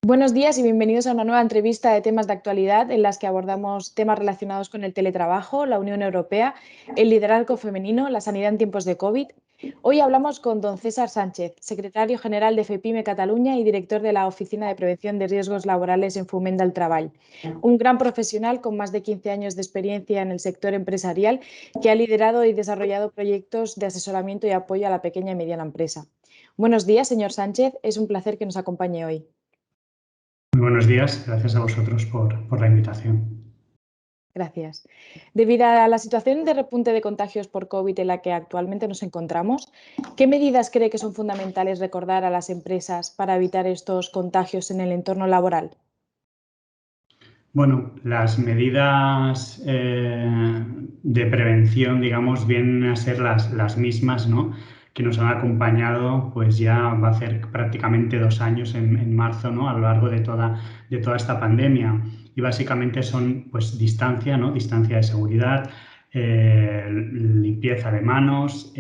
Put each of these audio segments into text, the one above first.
Buenos días y bienvenidos a una nueva entrevista de temas de actualidad en las que abordamos temas relacionados con el teletrabajo, la Unión Europea, el liderazgo femenino, la sanidad en tiempos de COVID. Hoy hablamos con don César Sánchez, secretario general de FEPIME Cataluña y director de la Oficina de Prevención de Riesgos Laborales en Foment del Treball. Un gran profesional con más de 15 años de experiencia en el sector empresarial que ha liderado y desarrollado proyectos de asesoramiento y apoyo a la pequeña y mediana empresa. Buenos días, señor Sánchez. Es un placer que nos acompañe hoy. Muy buenos días, gracias a vosotros por la invitación. Gracias. Debido a la situación de repunte de contagios por COVID en la que actualmente nos encontramos, ¿qué medidas cree que son fundamentales recordar a las empresas para evitar estos contagios en el entorno laboral? Bueno, las medidas de prevención, digamos, vienen a ser las mismas, ¿no?, que nos han acompañado, pues ya va a ser prácticamente 2 años en marzo, ¿no?, a lo largo de toda esta pandemia. Y básicamente son, pues, distancia, ¿no?, distancia de seguridad, limpieza de manos,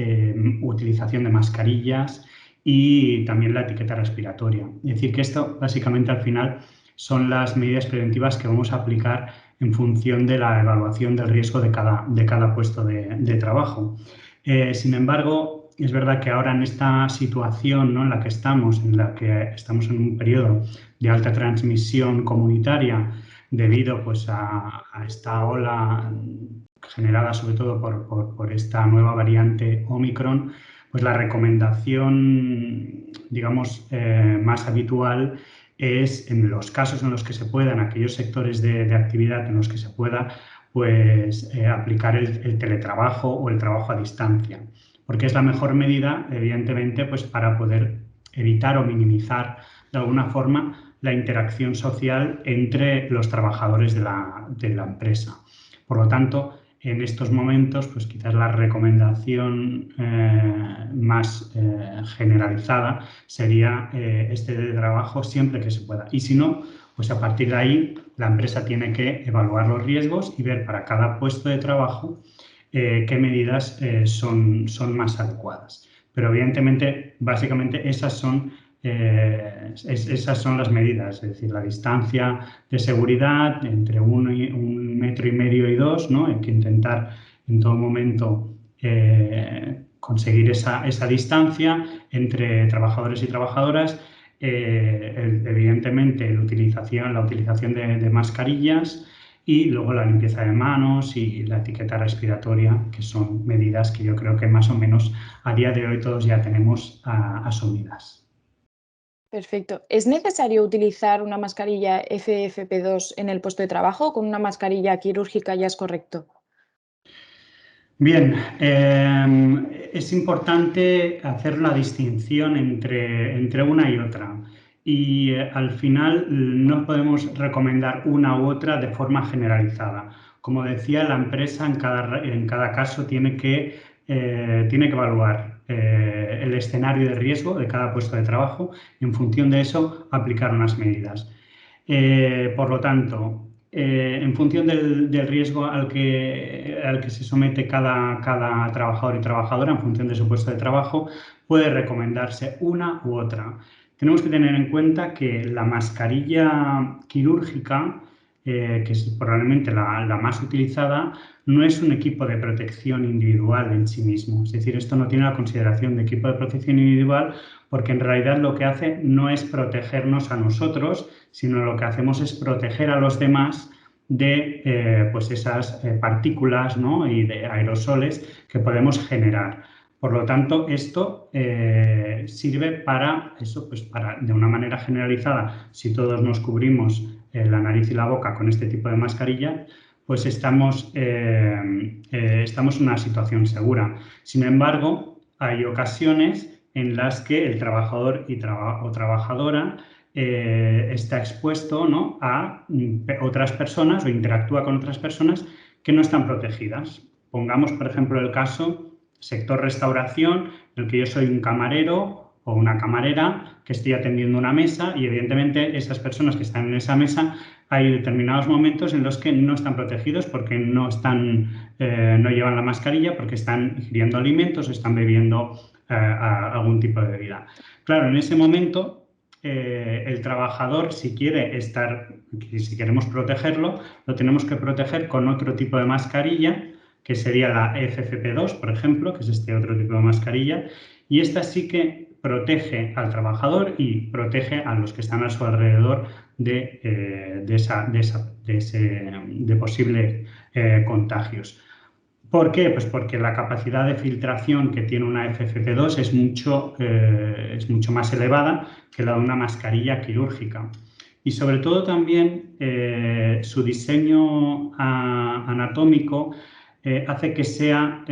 utilización de mascarillas y también la etiqueta respiratoria. Es decir, que esto básicamente al final son las medidas preventivas que vamos a aplicar en función de la evaluación del riesgo de cada puesto de trabajo. Sin embargo, es verdad que ahora en esta situación, ¿no?, en la que estamos en un periodo de alta transmisión comunitaria debido, pues, a esta ola generada sobre todo por esta nueva variante Omicron, pues la recomendación, digamos, más habitual es, en los casos en los que se pueda, en aquellos sectores de actividad en los que se pueda, pues aplicar el teletrabajo o el trabajo a distancia, porque es la mejor medida, evidentemente, pues para poder evitar o minimizar de alguna forma la interacción social entre los trabajadores de la empresa. Por lo tanto, en estos momentos, pues quizás la recomendación más generalizada sería este teletrabajo siempre que se pueda. Y si no, pues a partir de ahí la empresa tiene que evaluar los riesgos y ver para cada puesto de trabajo qué medidas son más adecuadas. Pero evidentemente, básicamente esas son las medidas, es decir, la distancia de seguridad entre 1,5 metros y 2, ¿no? Hay que intentar en todo momento conseguir esa distancia entre trabajadores y trabajadoras. Evidentemente, la utilización de mascarillas y luego la limpieza de manos y la etiqueta respiratoria, que son medidas que yo creo que más o menos a día de hoy todos ya tenemos asumidas. Perfecto. ¿Es necesario utilizar una mascarilla FFP2 en el puesto de trabajo o con una mascarilla quirúrgica ya es correcto? Bien, es importante hacer la distinción entre una y otra y al final no podemos recomendar una u otra de forma generalizada. Como decía, la empresa en cada caso tiene que evaluar el escenario de riesgo de cada puesto de trabajo y en función de eso aplicar unas medidas. Por lo tanto, en función del riesgo al que se somete cada trabajador y trabajadora, en función de su puesto de trabajo, puede recomendarse una u otra. Tenemos que tener en cuenta que la mascarilla quirúrgica, que es probablemente la más utilizada, no es un equipo de protección individual en sí mismo. Es decir, esto no tiene la consideración de equipo de protección individual porque en realidad lo que hace no es protegernos a nosotros, sino lo que hacemos es proteger a los demás de pues esas partículas, ¿no?, y de aerosoles que podemos generar. Por lo tanto, esto sirve para eso, pues para, de una manera generalizada, si todos nos cubrimos la nariz y la boca con este tipo de mascarilla, pues estamos en una situación segura. Sin embargo, hay ocasiones en las que el trabajador o trabajadora está expuesto, ¿no?, a otras personas o interactúa con otras personas que no están protegidas. Pongamos, por ejemplo, el caso sector restauración, en el que yo soy un camarero o una camarera que estoy atendiendo una mesa y evidentemente esas personas que están en esa mesa hay determinados momentos en los que no están protegidos porque no llevan la mascarilla, porque están ingiriendo alimentos, están bebiendo algún tipo de bebida. Claro, en ese momento el trabajador, si queremos protegerlo, lo tenemos que proteger con otro tipo de mascarilla, que sería la FFP2, por ejemplo, que es este otro tipo de mascarilla, y esta sí que protege al trabajador y protege a los que están a su alrededor de posibles contagios. ¿Por qué? Pues porque la capacidad de filtración que tiene una FFP2 es mucho más elevada que la de una mascarilla quirúrgica. Y sobre todo también su diseño anatómico hace que sea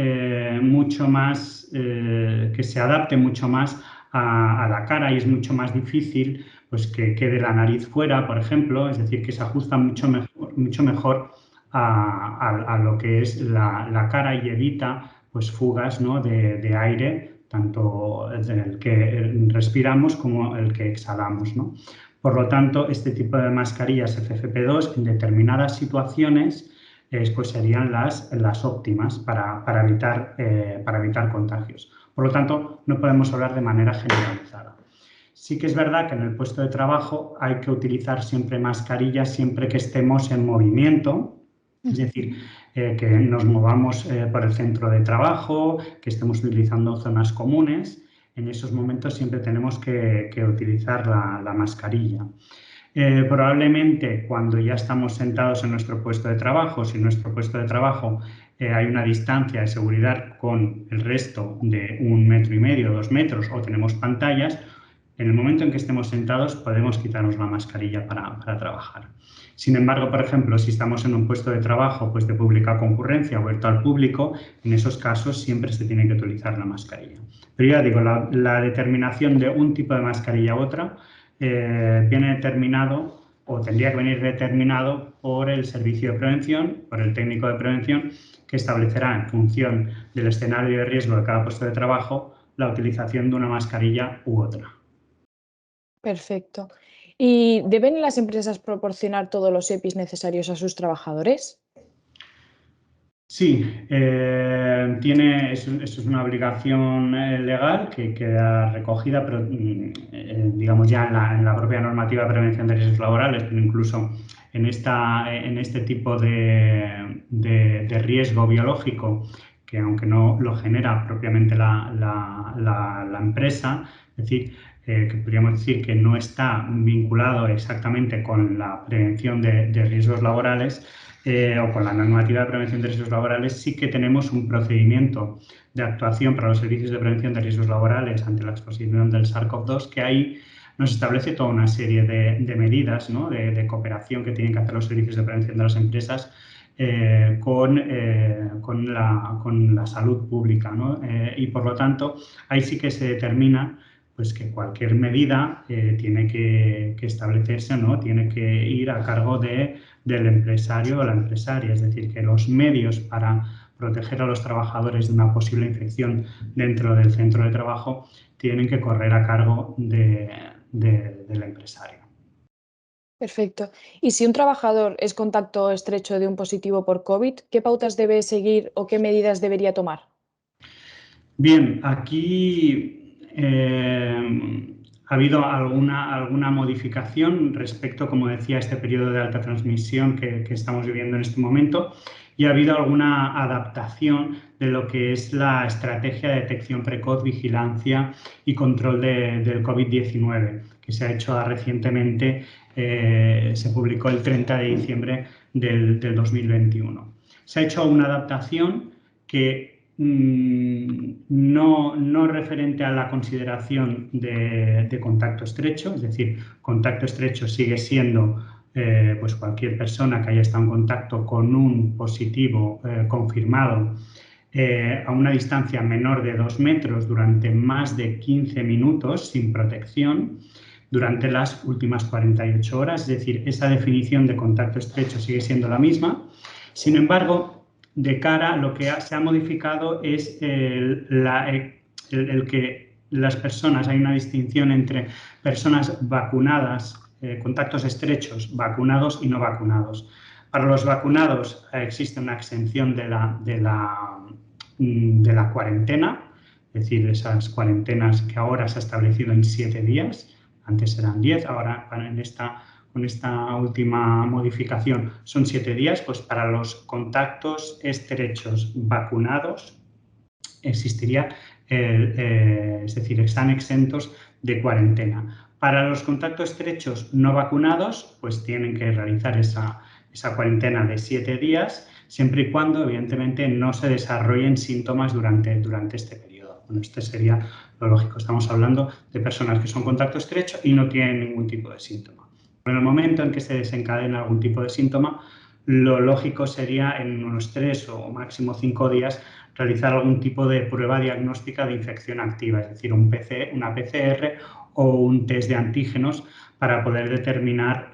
mucho más, que se adapte mucho más a la cara, y es mucho más difícil pues, que quede la nariz fuera, por ejemplo, es decir, que se ajusta mucho mejor a lo que es la cara, y evita pues, fugas, ¿no?, de aire, tanto el que respiramos como el que exhalamos, ¿no? Por lo tanto, este tipo de mascarillas FFP2 en determinadas situaciones pues serían las óptimas para evitar contagios. Por lo tanto, no podemos hablar de manera generalizada. Sí que es verdad que en el puesto de trabajo hay que utilizar siempre mascarillas siempre que estemos en movimiento, es decir, que nos movamos por el centro de trabajo, que estemos utilizando zonas comunes. En esos momentos siempre tenemos que utilizar la mascarilla. Probablemente cuando ya estamos sentados en nuestro puesto de trabajo, si en nuestro puesto de trabajo hay una distancia de seguridad con el resto de 1,5 metros, 2 metros, o tenemos pantallas, en el momento en que estemos sentados podemos quitarnos la mascarilla para trabajar. Sin embargo, por ejemplo, si estamos en un puesto de trabajo pues de pública concurrencia, abierto al público, en esos casos siempre se tiene que utilizar la mascarilla. Pero ya digo, la determinación de un tipo de mascarilla u otra viene determinado, o tendría que venir determinado, por el servicio de prevención, por el técnico de prevención, que establecerá en función del escenario de riesgo de cada puesto de trabajo la utilización de una mascarilla u otra. Perfecto. ¿Y deben las empresas proporcionar todos los EPIs necesarios a sus trabajadores? Sí, eso es una obligación legal que queda recogida, pero digamos ya en la propia normativa de prevención de riesgos laborales, pero incluso en este tipo de riesgo biológico, que aunque no lo genera propiamente la empresa, es decir, que podríamos decir que no está vinculado exactamente con la prevención de riesgos laborales, o con la normativa de prevención de riesgos laborales, sí que tenemos un procedimiento de actuación para los servicios de prevención de riesgos laborales ante la exposición del SARS-CoV-2, que ahí nos establece toda una serie de medidas, ¿no?, de cooperación que tienen que hacer los servicios de prevención de las empresas con la salud pública, ¿no? Y por lo tanto, ahí sí que se determina pues que cualquier medida tiene que establecerse, ¿no?, tiene que ir a cargo del empresario o la empresaria, es decir, que los medios para proteger a los trabajadores de una posible infección dentro del centro de trabajo tienen que correr a cargo del empresario. Perfecto. Y si un trabajador es contacto estrecho de un positivo por COVID, ¿qué pautas debe seguir o qué medidas debería tomar? Bien, aquí ha habido alguna modificación respecto, como decía, a este periodo de alta transmisión que estamos viviendo en este momento, y ha habido alguna adaptación de lo que es la estrategia de detección precoz, vigilancia y control del COVID-19, que se ha hecho recientemente, se publicó el 30 de diciembre del 2021. Se ha hecho una adaptación que no referente a la consideración de contacto estrecho, es decir, contacto estrecho sigue siendo pues cualquier persona que haya estado en contacto con un positivo confirmado a una distancia menor de 2 metros durante más de 15 minutos sin protección durante las últimas 48 horas, es decir, esa definición de contacto estrecho sigue siendo la misma. Sin embargo, de cara, lo que se ha modificado es el que las personas, hay una distinción entre personas vacunadas, contactos estrechos, vacunados y no vacunados. Para los vacunados existe una exención de la cuarentena, es decir, esas cuarentenas que ahora se ha establecido en 7 días, Antes eran 10, ahora con esta última modificación son 7 días. Pues para los contactos estrechos vacunados existiría, es decir, están exentos de cuarentena. Para los contactos estrechos no vacunados, pues tienen que realizar esa cuarentena de 7 días, siempre y cuando, evidentemente, no se desarrollen síntomas durante este periodo. Bueno, este sería lo lógico. Estamos hablando de personas que son contacto estrecho y no tienen ningún tipo de síntoma. En el momento en que se desencadena algún tipo de síntoma, lo lógico sería en unos 3 o máximo 5 días realizar algún tipo de prueba diagnóstica de infección activa, es decir, una PCR o un test de antígenos para poder determinar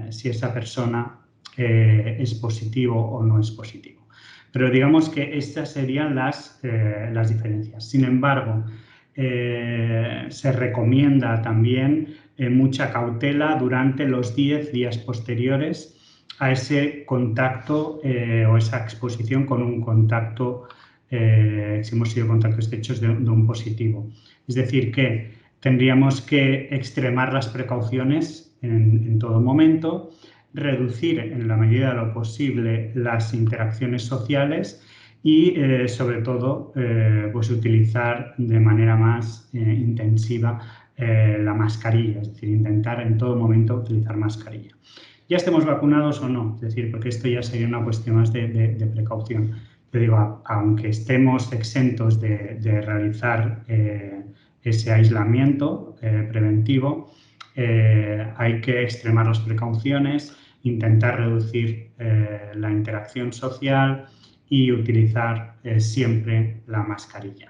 si esa persona es positivo o no es positivo. Pero digamos que estas serían las diferencias. Sin embargo, se recomienda también mucha cautela durante los 10 días posteriores a ese contacto o esa exposición con un contacto, si hemos sido contactos estrechos de un positivo. Es decir, que tendríamos que extremar las precauciones en todo momento, reducir en la medida de lo posible las interacciones sociales y, sobre todo, pues utilizar de manera más intensiva la mascarilla, es decir, intentar en todo momento utilizar mascarilla. Ya estemos vacunados o no, es decir, porque esto ya sería una cuestión más de precaución. Te digo, aunque estemos exentos de realizar ese aislamiento preventivo, hay que extremar las precauciones, intentar reducir la interacción social y utilizar siempre la mascarilla.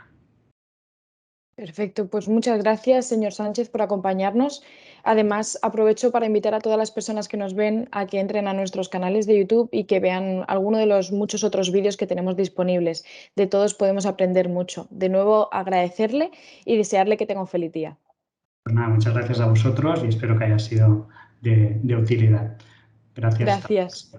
Perfecto, pues muchas gracias, señor Sánchez, por acompañarnos. Además, aprovecho para invitar a todas las personas que nos ven a que entren a nuestros canales de YouTube y que vean alguno de los muchos otros vídeos que tenemos disponibles. De todos podemos aprender mucho. De nuevo, agradecerle y desearle que tenga un feliz día. Pues nada, muchas gracias a vosotros y espero que haya sido de utilidad. Gracias. Gracias.